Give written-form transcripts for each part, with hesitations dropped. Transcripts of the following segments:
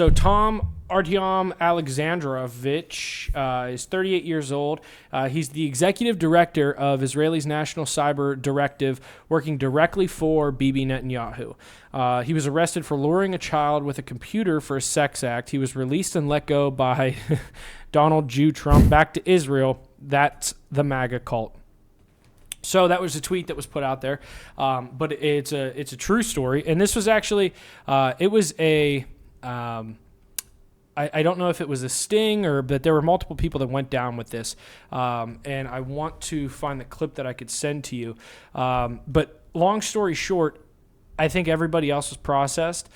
So Tom Artyom Alexandrovich is 38 years old. He's the executive director of Israel's National Cyber Directive, working directly for Bibi Netanyahu. He was arrested for luring a child with a computer for a sex act. He was released and let go by Donald J. Trump back to Israel. That's the MAGA cult. So that was a tweet that was put out there, but it's a true story. And this was actually it was a I don't know if it was a sting but there were multiple people that went down with this. And I want to find the clip that I could send to you. But long story short, I think everybody else was processed.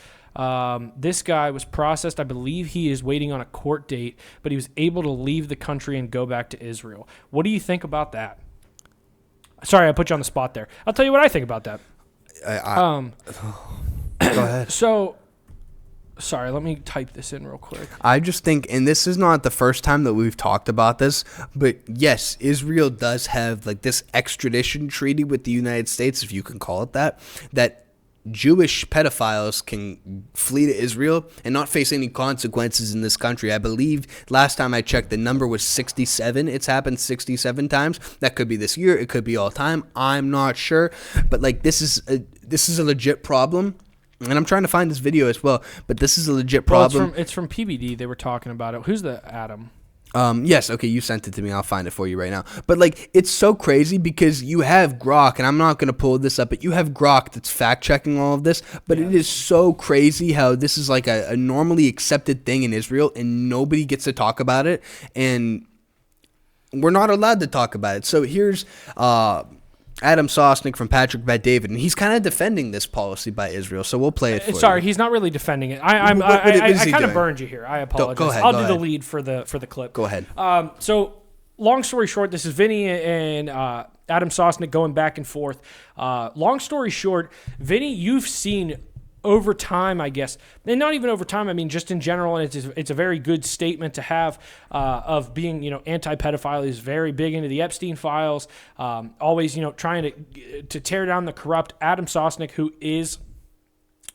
This guy was processed. I believe he is waiting on a court date, but he was able to leave the country and go back to Israel. What do you think about that? Sorry, I put you on the spot there. I'll tell you what I think about that. Go ahead. So, sorry, let me type this in real quick. I just think, and this is not the first time that we've talked about this, but yes, Israel does have like this extradition treaty with the United States, if you can call it that, that Jewish pedophiles can flee to Israel and not face any consequences in this country. I believe last time I checked, the number was 67. It's happened 67 times. That could be this year. It could be all time. I'm not sure. But like this is a legit problem. And I'm trying to find this video as well. But this is a legit problem. Well, it's from PBD. They were talking about it. Who's the Adam? Yes, okay, you sent it to me. I'll find it for you right now. But, like, it's so crazy because you have Grok, and I'm not going to pull this up, but you have Grok that's fact-checking all of this. But It is so crazy how this is, like, a normally accepted thing in Israel, and nobody gets to talk about it, and we're not allowed to talk about it. So here's Adam Sosnick from Patrick Bet-David, and he's kind of defending this policy by Israel, so we'll play it for you. Sorry, he's not really defending it. I kind of burned you here. I apologize. Go ahead, I'll do the lead for the clip. Go ahead. So, long story short, this is Vinny and Adam Sosnick going back and forth. Long story short, Vinny, you've seen over time, I guess, and not even over time, I mean, just in general, and it's a very good statement to have of being, anti-pedophile. He's very big into the Epstein files, always, trying to tear down the corrupt. Adam Sosnick, who is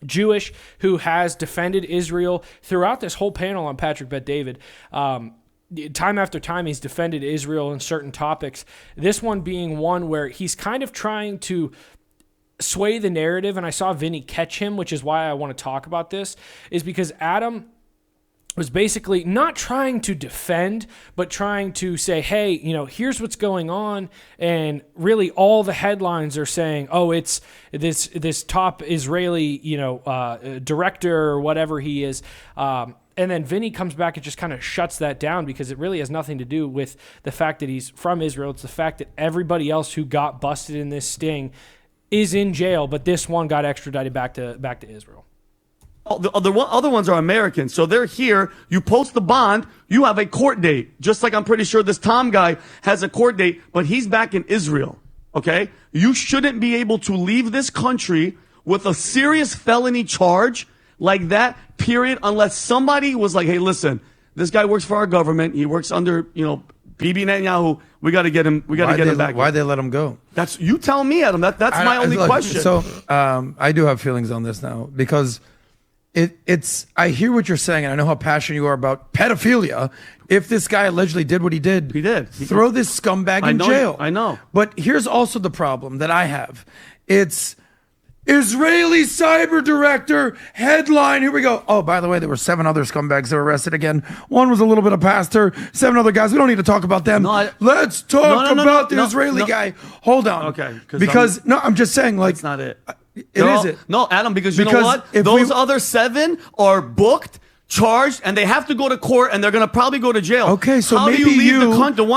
Jewish, who has defended Israel throughout this whole panel on Patrick Bet-David. Time after time, he's defended Israel in certain topics. This one being one where he's kind of trying to sway the narrative, and I saw Vinny catch him, which is why I want to talk about this, is because Adam was basically not trying to defend, but trying to say, hey, here's what's going on, and really all the headlines are saying, oh, it's this top Israeli, director or whatever he is, and then Vinny comes back and just kind of shuts that down because it really has nothing to do with the fact that he's from Israel. It's the fact that everybody else who got busted in this sting is in jail, but this one got extradited back to Israel. The other ones are Americans, so they're here. You post the bond, you have a court date. Just like I'm pretty sure this Tom guy has a court date, but he's back in Israel, okay? You shouldn't be able to leave this country with a serious felony charge like that, period, unless somebody was like, hey, listen, this guy works for our government. He works under, Bibi Netanyahu. We got to get him. We got to get him back. Why'd they let him go? That's you tell me, Adam. That's my only question. So I do have feelings on this now because it's. I hear what you're saying, and I know how passionate you are about pedophilia. If this guy allegedly did what he did, throw this scumbag in jail. I know. But here's also the problem that I have. It's Israeli cyber director headline. Here we go. Oh, by the way, there were 7 other scumbags that were arrested again. One was a little bit of pastor. 7 other guys. We don't need to talk about them. Let's talk about the Israeli guy. Hold on. Okay. Because I'm just saying, like, that's not it. Is it? No, Adam, because you know what? Those other 7 are booked, charged, and they have to go to court, and they're going to probably go to jail. Okay, so maybe you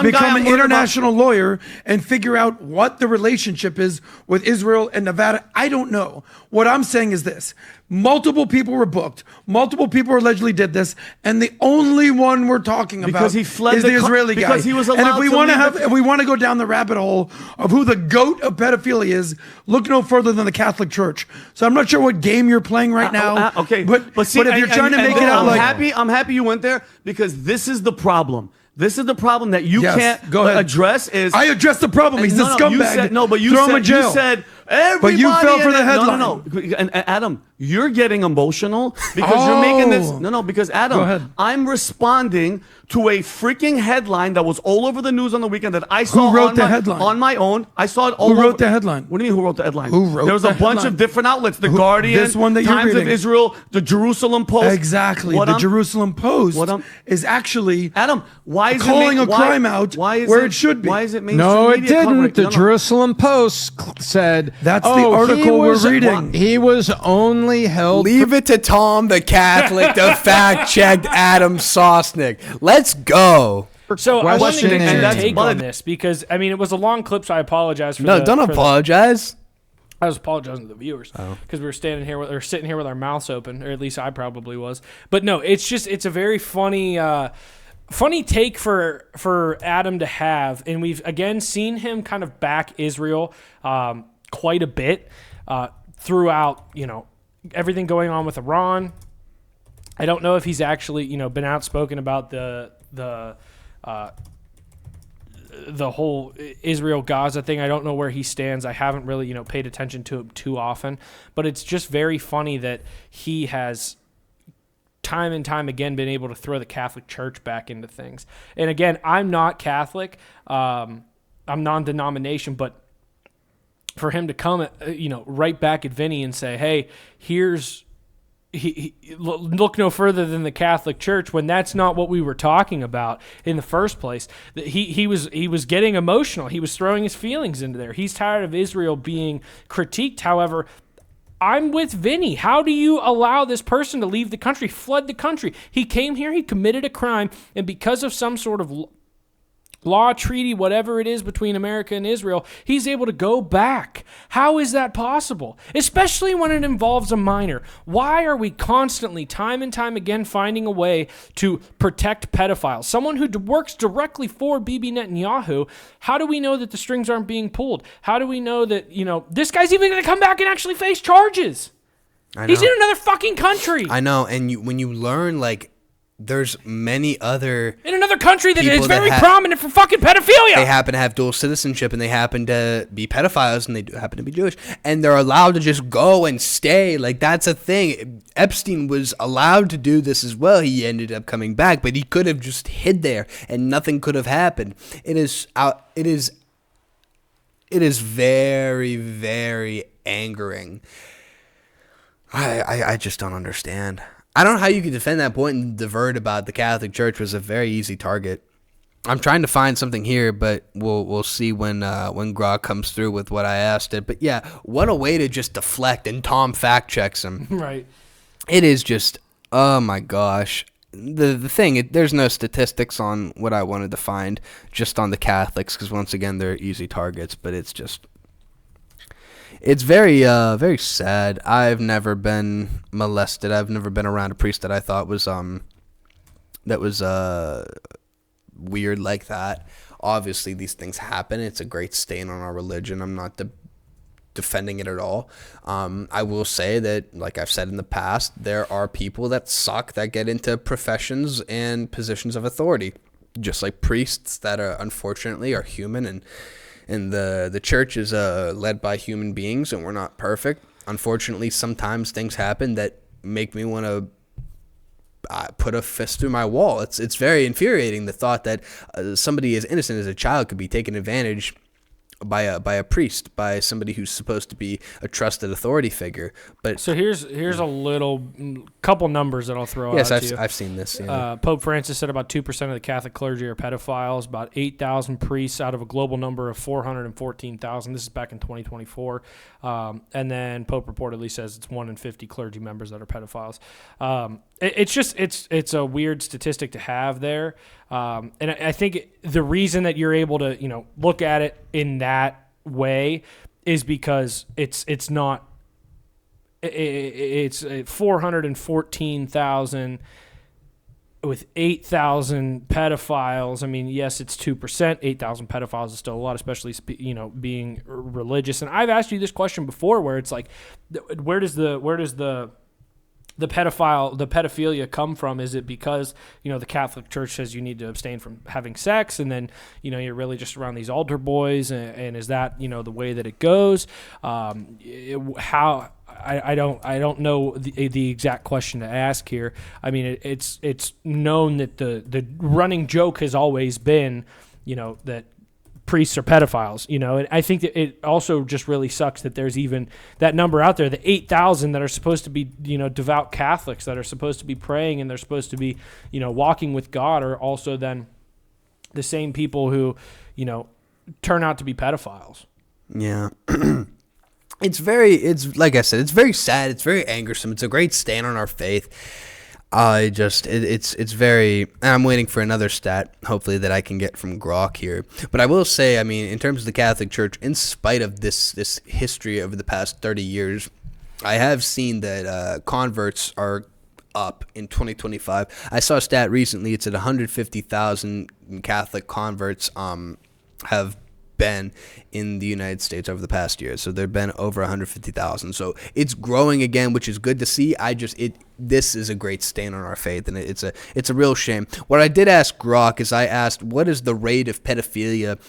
become an international lawyer and figure out what the relationship is with Israel and Nevada. I don't know. What I'm saying is this. Multiple people were booked. Multiple people allegedly did this, and the only one we're talking about he fled is the Israeli guy. Because he was allowed and if we to want to leave if we want to go down the rabbit hole of who the goat of pedophilia is, look no further than the Catholic Church. So I'm not sure what game you're playing right now. Okay, but see, if you're trying to make it out, I'm happy you went there because this is the problem. This is the problem that you can't address. I addressed the problem. He's a scumbag. You said, throw him in jail. You said everybody. But you fell for the headline. No. And Adam, You're getting emotional because you're making this. No, because Go ahead. Adam, I'm responding to a freaking headline that was all over the news on the weekend that I saw wrote on the my, headline? on my own. I saw it all Who over. wrote the headline? What do you mean who wrote the headline? Who wrote There was the a bunch headline? of different outlets. The Guardian, this one that you're Times of reading. Israel, the Jerusalem Post. Exactly. What The I'm- Jerusalem Post what I'm- is actually Adam, why is calling it a crime out why is where it should be. Why is it mainstream No, it media covering didn't. The No, no. Jerusalem Post said That's the "Oh, article we're reading." He was only held. Leave it to Tom the Catholic to fact check Adam Sosnick. Let's go. So I wanted to questioning get your and take on this because I mean it was a long clip, so I apologize for No, don't apologize. I was apologizing to the viewers because we were sitting here with our mouths open, or at least I probably was. But no, it's a very funny take for Adam to have, and we've again seen him kind of back Israel quite a bit throughout everything going on with Iran. I don't know if he's actually been outspoken about the whole Israel-Gaza thing. I don't know where he stands. I haven't really, paid attention to him too often. But it's just very funny that he has time and time again been able to throw the Catholic Church back into things. And again, I'm not Catholic. I'm non-denomination, but for him to come, right back at Vinny and say, "Hey, here's." He look no further than the Catholic Church when that's not what we were talking about in the first place. He was getting emotional. He was throwing his feelings into there. He's tired of Israel being critiqued. However, I'm with Vinny. How do you allow this person to leave the country, flood the country? He came here, he committed a crime, and because of some sort of law, treaty, whatever it is between America and Israel, he's able to go back. How is that possible? Especially when it involves a minor. Why are we constantly, time and time again, finding a way to protect pedophiles? Someone who works directly for Bibi Netanyahu, how do we know that the strings aren't being pulled? How do we know that, this guy's even going to come back and actually face charges? He's in another fucking country. I know, and when you learn, there's many other in another country that is people that very prominent for fucking pedophilia. They happen to have dual citizenship, and they happen to be pedophiles, and they do happen to be Jewish, and they're allowed to just go and stay. That's a thing. Epstein was allowed to do this as well. He ended up coming back, but he could have just hid there, and nothing could have happened. It is very, very angering. I just don't understand. I don't know how you could defend that point and divert about the Catholic Church was a very easy target. I'm trying to find something here, but we'll see when Grog comes through with what I asked it. But yeah, what a way to just deflect, and Tom fact checks him. Right. It is just, oh my gosh. The thing, there's no statistics on what I wanted to find, just on the Catholics, because once again, they're easy targets, but it's just... It's very, very sad. I've never been molested. I've never been around a priest that I thought was, weird like that. Obviously, these things happen. It's a great stain on our religion. I'm not defending it at all. I will say that, like I've said in the past, there are people that suck that get into professions and positions of authority, just like priests that are unfortunately are human, and the church is led by human beings, and we're not perfect. Unfortunately, sometimes things happen that make me want to put a fist through my wall. It's very infuriating, the thought that somebody as innocent as a child could be taken advantage by a priest, by somebody who's supposed to be a trusted authority figure. But so here's a couple numbers that I'll throw out to you. Yes, I've seen this. Yeah. Pope Francis said about 2% of the Catholic clergy are pedophiles, about 8,000 priests out of a global number of 414,000. This is back in 2024. And then Pope reportedly says it's 1 in 50 clergy members that are pedophiles. It's a weird statistic to have there. And I think the reason that you're able to, look at it in that way is because it's 414,000 with 8,000 pedophiles. I mean, yes, it's 2%. 8,000 pedophiles is still a lot, especially, being religious. And I've asked you this question before where it's like, where does the the pedophilia come from? Is it because, the Catholic Church says you need to abstain from having sex, and then, you're really just around these altar boys, and is that, the way that it goes? I don't know the exact question to ask here. I mean, it's known that the running joke has always been, that priests are pedophiles, and I think that it also just really sucks that there's even that number out there, the 8,000 that are supposed to be, devout Catholics that are supposed to be praying and they're supposed to be, walking with God, are also then the same people who, turn out to be pedophiles. Yeah. It's like I said, it's very sad. It's very angersome. It's a great stand on our faith. It's very, I'm waiting for another stat, hopefully, that I can get from Grok here. But I will say, I mean, in terms of the Catholic Church, in spite of this history over the past 30 years, I have seen that converts are up in 2025. I saw a stat recently. It's at 150,000 Catholic converts have been in the United States over the past year. So there have been over 150,000. So it's growing again, which is good to see. This is a great stain on our faith, and it's a real shame. What I did ask Grok is I asked, what is the rate of pedophilia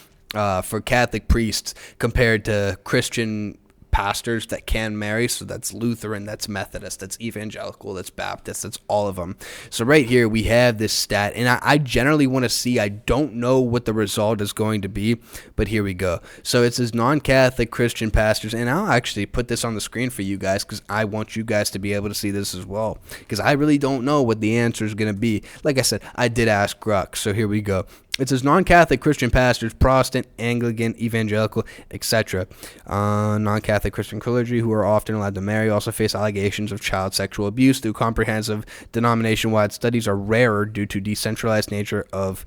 for Catholic priests compared to Christian pastors that can marry? So that's Lutheran, that's Methodist, that's Evangelical, that's Baptist, that's all of them. So right here we have this stat, and I generally want to see, I don't know what the result is going to be, but here we go. So it says non-Catholic Christian pastors, and I'll actually put this on the screen for you guys because I want you guys to be able to see this as well, because I really don't know what the answer is going to be. Like I said, I did ask Grok, so here we go. It says non-Catholic Christian pastors, Protestant, Anglican, Evangelical, etc. Non-Catholic Christian clergy who are often allowed to marry also face allegations of child sexual abuse through comprehensive denomination-wide studies are rarer due to decentralized nature of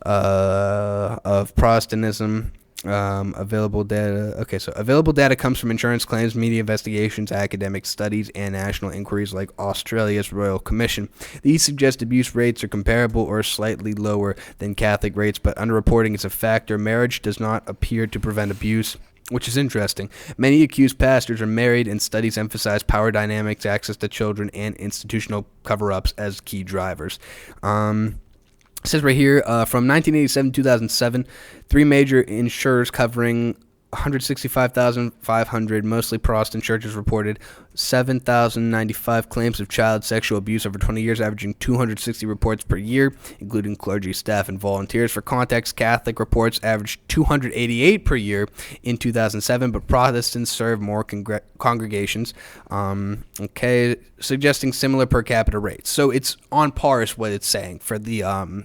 Protestantism. Available data. Okay, so available data comes from insurance claims, media investigations, academic studies, and national inquiries like Australia's Royal Commission. These suggest abuse rates are comparable or slightly lower than Catholic rates, but underreporting is a factor. Marriage does not appear to prevent abuse, which is interesting. Many accused pastors are married, and studies emphasize power dynamics, access to children, and institutional cover-ups as key drivers. It says right here, from 1987 to 2007, three major insurers covering 165,500 mostly Protestant churches reported 7,095 claims of child sexual abuse over 20 years, averaging 260 reports per year, including clergy, staff, and volunteers. For context, Catholic reports averaged 288 per year in 2007, but Protestants serve more congregations, suggesting similar per capita rates. So it's on par is what it's saying for the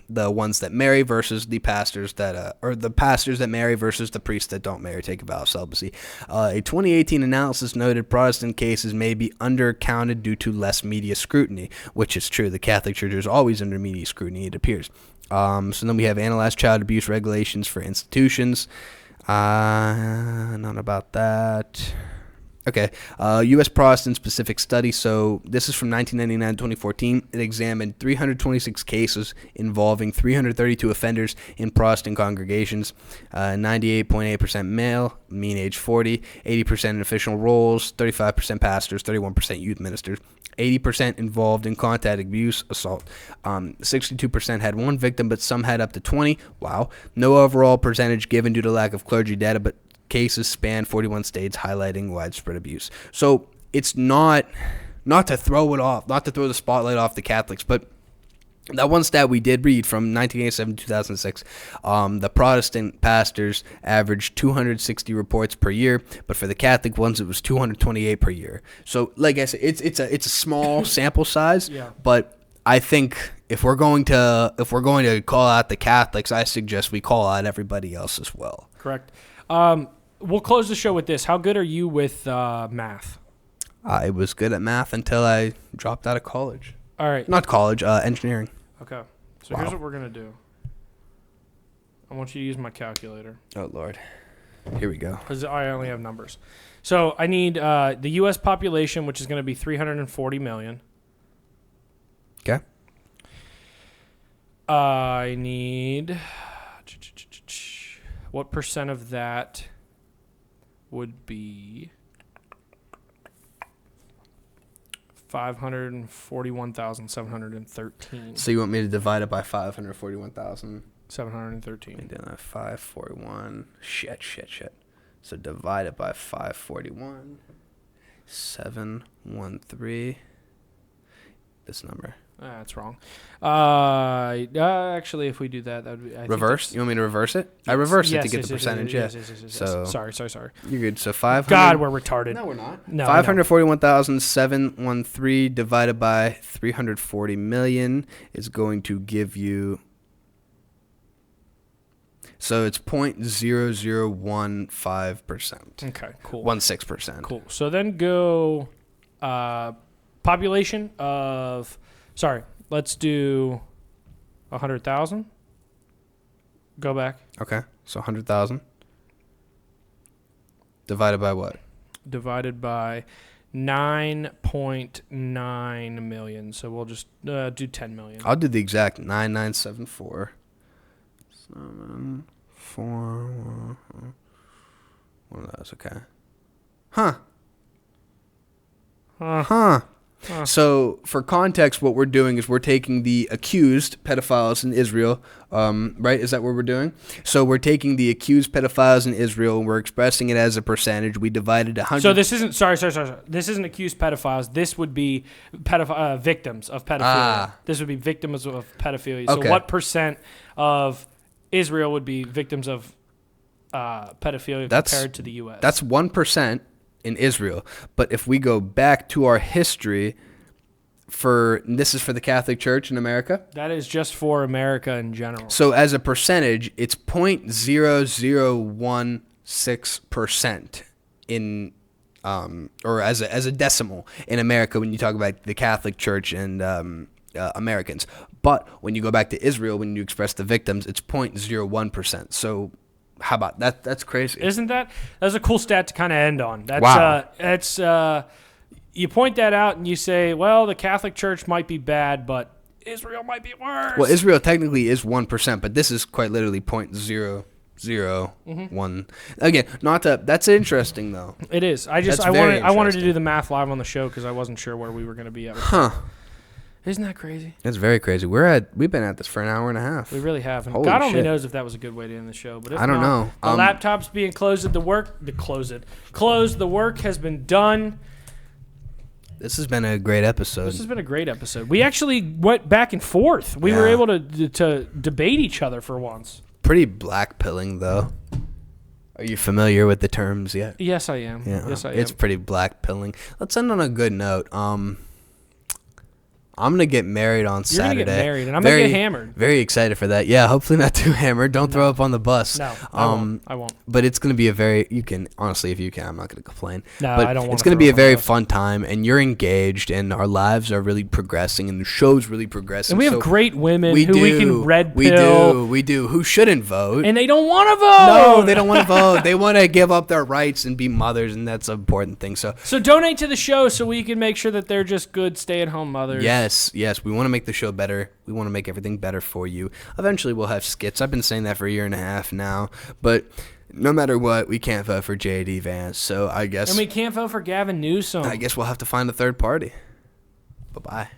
ones that marry versus the pastors that or the pastors that marry versus the priests that don't marry, take a vow of celibacy. A 2018 analysis noted Protestant cases may be undercounted due to less media scrutiny, which is true. The Catholic Church is always under media scrutiny, it appears. So then we have analyzed child abuse regulations for institutions. None about that. Okay, U.S. Protestant-specific study. So this is from 1999 to 2014. It examined 326 cases involving 332 offenders in Protestant congregations. 98.8% male, mean age 40, 80% in official roles, 35% pastors, 31% youth ministers, 80% involved in contact abuse, assault. 62% had one victim, but some had up to 20. Wow. No overall percentage given due to lack of clergy data, but cases span 41 states, highlighting widespread abuse. So it's not to throw it off, not to throw the spotlight off the Catholics, but that one stat we did read from 1987 to 2006, the Protestant pastors averaged 260 reports per year, but for the Catholic ones, it was 228 per year. So, like I said, it's a small sample size, Yeah. But I think if we're going to call out the Catholics, I suggest we call out everybody else as well. Correct. We'll close the show with this. How good are you with math? I was good at math until I dropped out of college. All right. Not college, engineering. Okay. So Wow. here's what we're going to do. I want you to use my calculator Oh, Lord. Here we go. because I only have numbers. So I need the U.S. population, which is going to be 340 million. Okay. I need... What percent of that would be 541,713. So you want me to divide it by 541,000? 713. And then 541. Shit. So divide it by 541. 713. This number. That's wrong. Actually, if we do that, that would be... Reverse? You want me to reverse it? I reverse it to get the percentage, yes. So Sorry. you're good. So 500. God, we're retarded. No, we're not. No, 541,713 divided by 340 million is going to give you... So it's 0.0015%. Okay, cool. 16%. Cool. So then go population of... Sorry, let's do 100,000. Go back. Okay, so 100,000. Divided by what? Divided by 9.9 million. So we'll just do 10 million. I'll do the exact 9974. 7, 4, one of those, okay. Huh. So, for context, what we're doing is we're taking the accused pedophiles in Israel, right? Is that what we're doing? So, we're taking the accused pedophiles in Israel and we're expressing it as a percentage. We divided 100. So, this isn't, sorry. This isn't accused pedophiles. This would be victims of pedophilia. This would be victims of pedophilia. So, what percent of Israel would be victims of pedophilia compared to the U.S.? That's 1%. In Israel. But if we go back to our history this is for the Catholic Church in America. That is just for America in general. So as a percentage, it's 0.0016% in or as a decimal in America when you talk about the Catholic Church and Americans. But when you go back to Israel, when you express the victims, it's 0.01%. So how about that? That's crazy. Isn't that? That's a cool stat to kind of end on. That's, wow. You point that out and you say, well, the Catholic Church might be bad, but Israel might be worse. Well, Israel technically is 1%, but this is quite literally 0.001. Again, that's interesting though. It is. I wanted to do the math live on the show because I wasn't sure where we were going to be at. Isn't that crazy? That's very crazy. We've been at this for an hour and a half. We really have. And Holy God only shit. knows if that was a good way to end the show. But if I don't know. The laptop's being closed. The work has been done. This has been a great episode. This has been a great episode. We actually went back and forth. We were able to debate each other for once. Pretty black pilling though. Are you familiar with the terms yet? Yes, I am. Yeah. Yes, I am. It's pretty black pilling. Let's end on a good note. I'm going to get married on Saturday. You're going to get married, and I'm going to get hammered. Very excited for that. Yeah, hopefully not too hammered. Don't throw up on the bus. No, I won't. But it's going to be honestly, if you can, I'm not going to complain. No, but I don't want to. It's going to be a very fun time, and you're engaged, and our lives are really progressing, and the show's really progressing. And we have great women we can red pill. We do. Who shouldn't vote. And they don't want to vote. No, they don't want to vote. They want to give up their rights and be mothers, and that's an important thing. So donate to the show so we can make sure that they're just good stay-at-home mothers. Yes. We want to make the show better. We want to make everything better for you. Eventually, we'll have skits. I've been saying that for a year and a half now. But no matter what, we can't vote for J.D. Vance. So I guess... And we can't vote for Gavin Newsom. I guess we'll have to find a third party. Bye-bye.